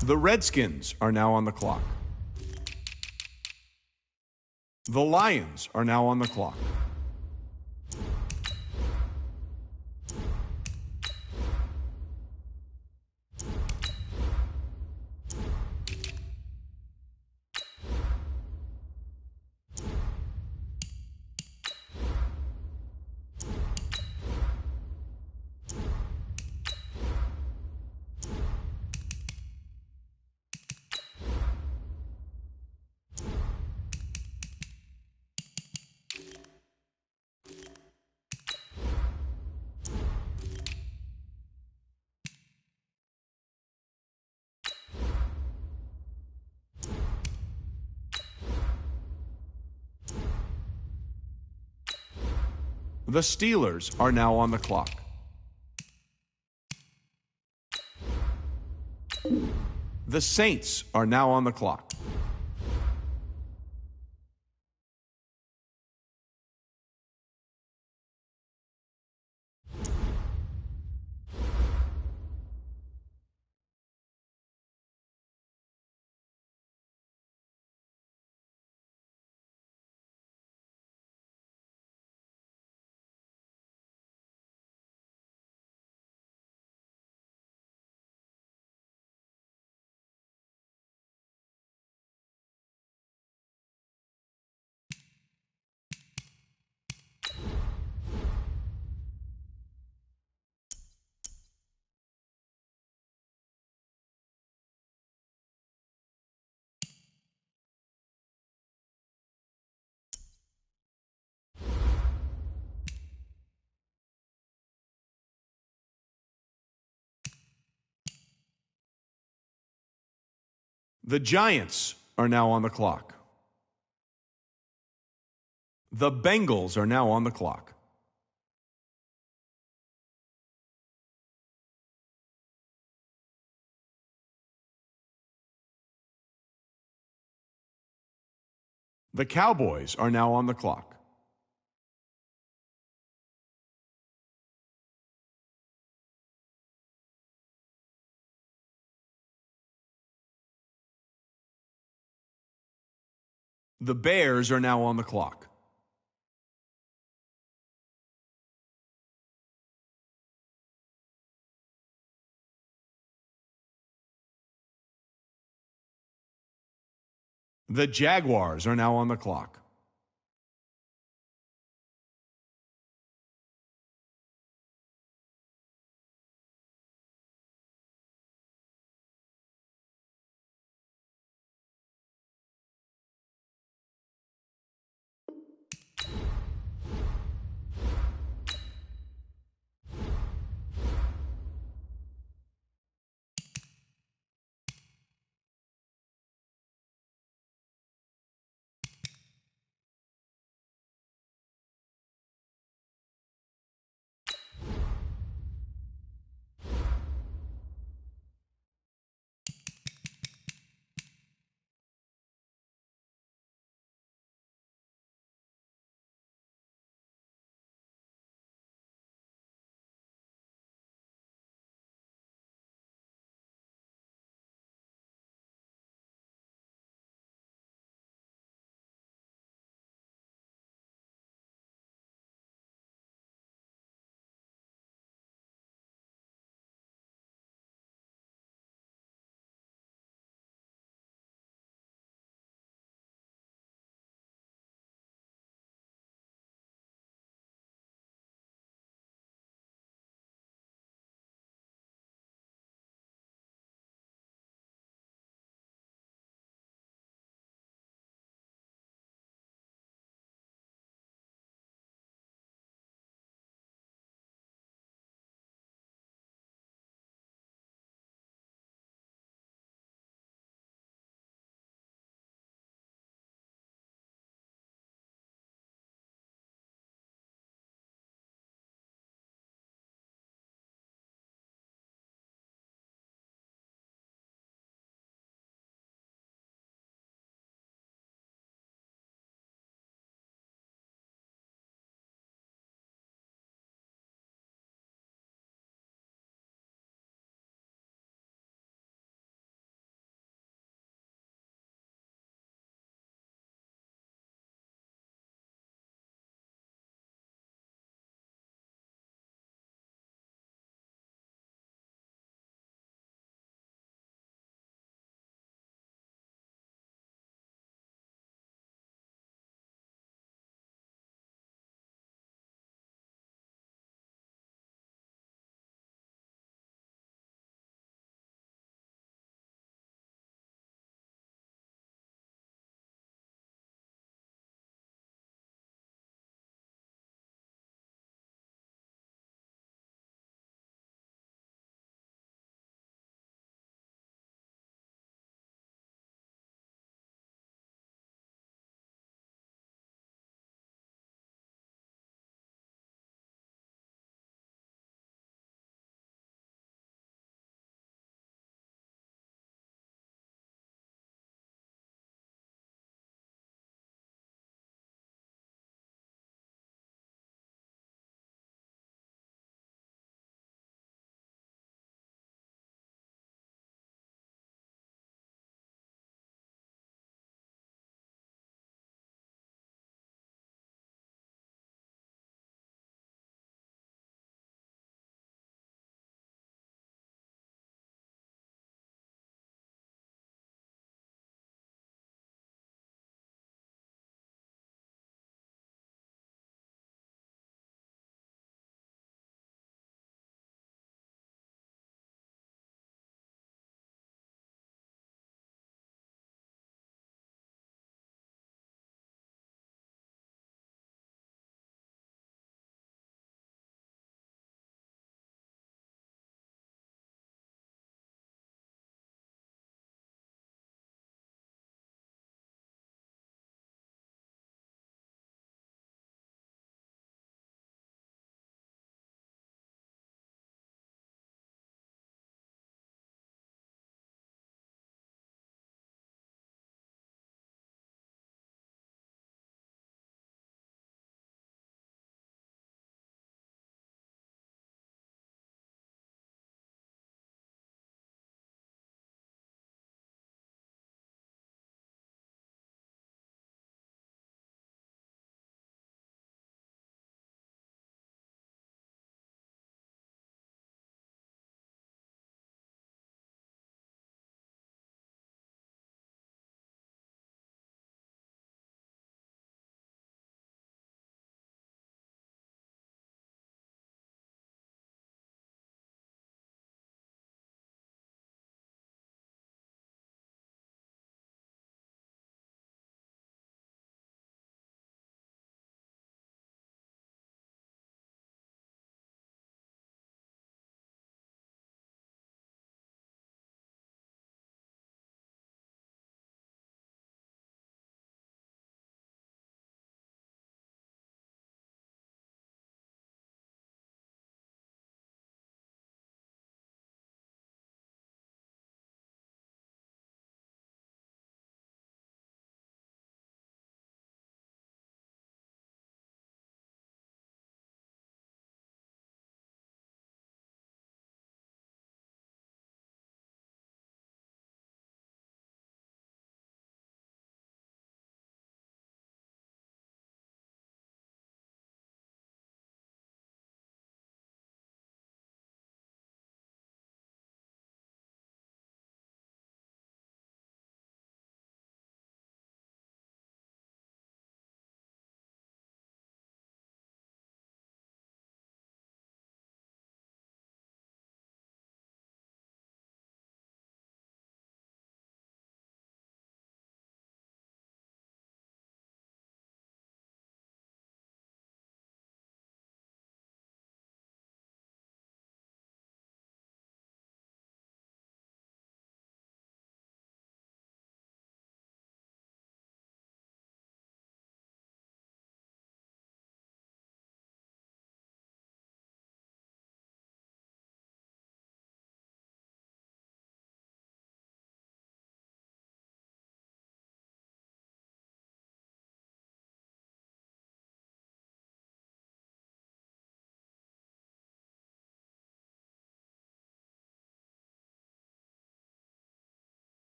The Redskins are now on the clock. The Lions are now on the clock. The Steelers are now on the clock. The Saints are now on the clock. The Giants are now on the clock. The Bengals are now on the clock. The Cowboys are now on the clock. The Bears are now on the clock. The Jaguars are now on the clock.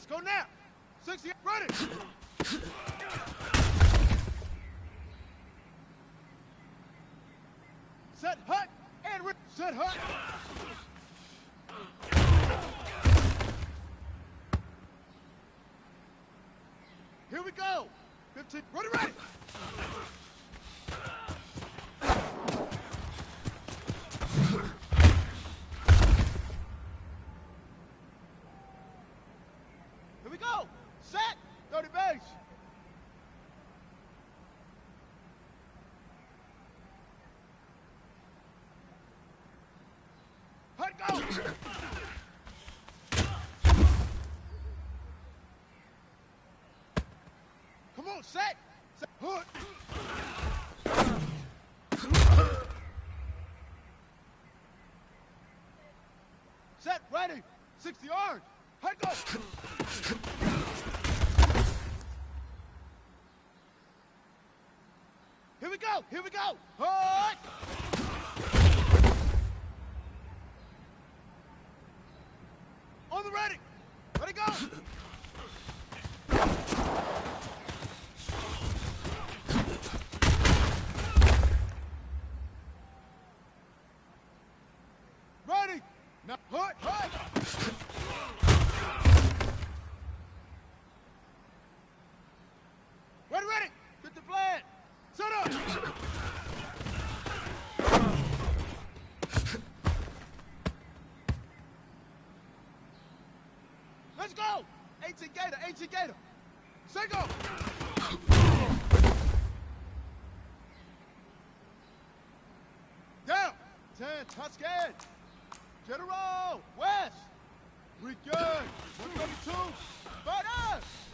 Let's go now. 60, ready. Set, hut, and set, hut. Here we go. 15, ready. Here we go. Set, 30 base. Hut, go. Come on, set. Hood. Set, ready. 60 yards. Head go. Here we go. Here we go. Hood. On the ready. Ready, go. Ready! Now, hood! Ready! Get the flag! Set up! Let's go! 18 Gator! Say go! Down! 10, Tuscan! General! West! We good! 132! Fight us!